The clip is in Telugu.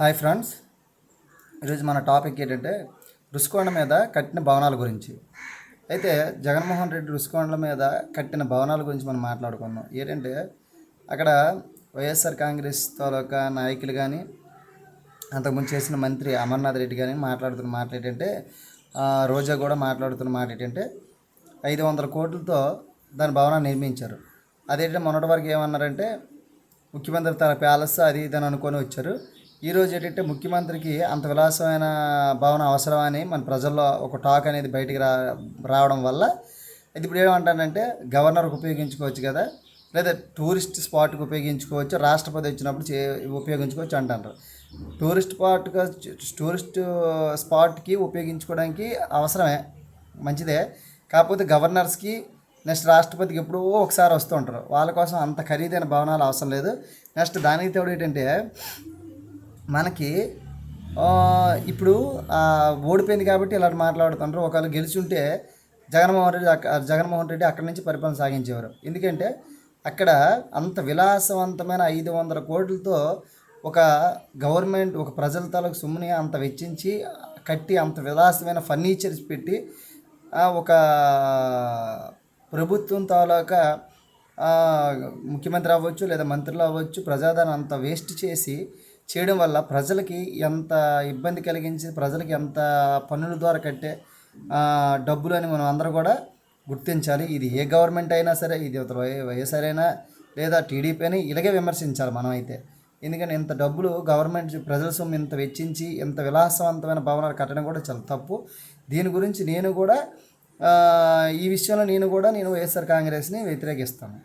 హాయ్ ఫ్రెండ్స్, ఈరోజు మన టాపిక్ ఏంటంటే రుషికొండ మీద కట్టిన భవనాల గురించి. అయితే జగన్మోహన్ రెడ్డి రుషికొండ మీద కట్టిన భవనాల గురించి మనం మాట్లాడుకుందాం. ఏంటంటే అక్కడ వైఎస్ఆర్ కాంగ్రెస్ తాలూకా నాయకులు కానీ అంతకుముందు చేసిన మంత్రి అమర్నాథ్ రెడ్డి కానీ మాట్లాడుతున్న మాట ఏంటంటే, రోజా కూడా మాట్లాడుతున్న మాట ఏంటంటే 500 కోట్లతో దాని భవనాన్ని నిర్మించారు. అదేంటంటే మొన్నటి వరకు ఏమన్నారంటే ముఖ్యమంత్రి తన ప్యాలెస్ అది ఇది అని అనుకొని వచ్చారు. ఈరోజు ఏంటంటే ముఖ్యమంత్రికి అంత విలాసమైన భవనం అవసరమని మన ప్రజల్లో ఒక టాక్ అనేది బయటికి రావడం వల్ల ఇది ఇప్పుడు ఏమంటానంటే గవర్నర్కి ఉపయోగించుకోవచ్చు కదా, లేదా టూరిస్ట్ స్పాట్కి ఉపయోగించుకోవచ్చు, రాష్ట్రపతి వచ్చినప్పుడు ఉపయోగించుకోవచ్చు అంటారు. టూరిస్ట్ స్పాట్కి ఉపయోగించుకోవడానికి అవసరమే, మంచిదే. కాకపోతే గవర్నర్స్కి నెక్స్ట్ రాష్ట్రపతికి ఎప్పుడో ఒకసారి వస్తూ ఉంటారు. వాళ్ళ కోసం అంత ఖరీదైన భవనాలు అవసరం లేదు. నెక్స్ట్ దానికి తోడు ఏంటంటే మనకి ఇప్పుడు ఓడిపోయింది కాబట్టి ఇలా మాట్లాడుతుంటారు. ఒకవేళ గెలిచుంటే జగన్మోహన్ రెడ్డి అక్కడి నుంచి పరిపాలన సాగించేవారు. ఎందుకంటే అక్కడ అంత విలాసవంతమైన 500 కోట్లతో ఒక గవర్నమెంట్ ఒక ప్రజల తాలూకు సొమ్ముని అంత వెచ్చించి కట్టి అంత విలాసమైన ఫర్నిచర్స్ పెట్టి ఒక ప్రభుత్వం తాలూకా ముఖ్యమంత్రి అవ్వచ్చు లేదా మంత్రులు అవ్వచ్చు ప్రజాధనం అంత వేస్ట్ చేయడం వల్ల ప్రజలకి ఎంత ఇబ్బంది కలిగించి ప్రజలకి ఎంత పన్నుల ద్వారా కట్టే డబ్బులు అని మనం అందరూ కూడా గుర్తించాలి. ఇది ఏ గవర్నమెంట్ అయినా సరే, ఇది వైఎస్ఆర్ అయినా లేదా టీడీపీ అని ఇలాగే విమర్శించాలి మనం అయితే. ఎందుకంటే ఇంత డబ్బులు గవర్నమెంట్ ప్రజల సొమ్ము ఇంత వెచ్చించి ఇంత విలాసవంతమైన భవనాలు కట్టడం కూడా చాలా తప్పు. దీని గురించి నేను కూడా ఈ విషయంలో నేను వైఎస్ఆర్ కాంగ్రెస్ని వ్యతిరేకిస్తాను.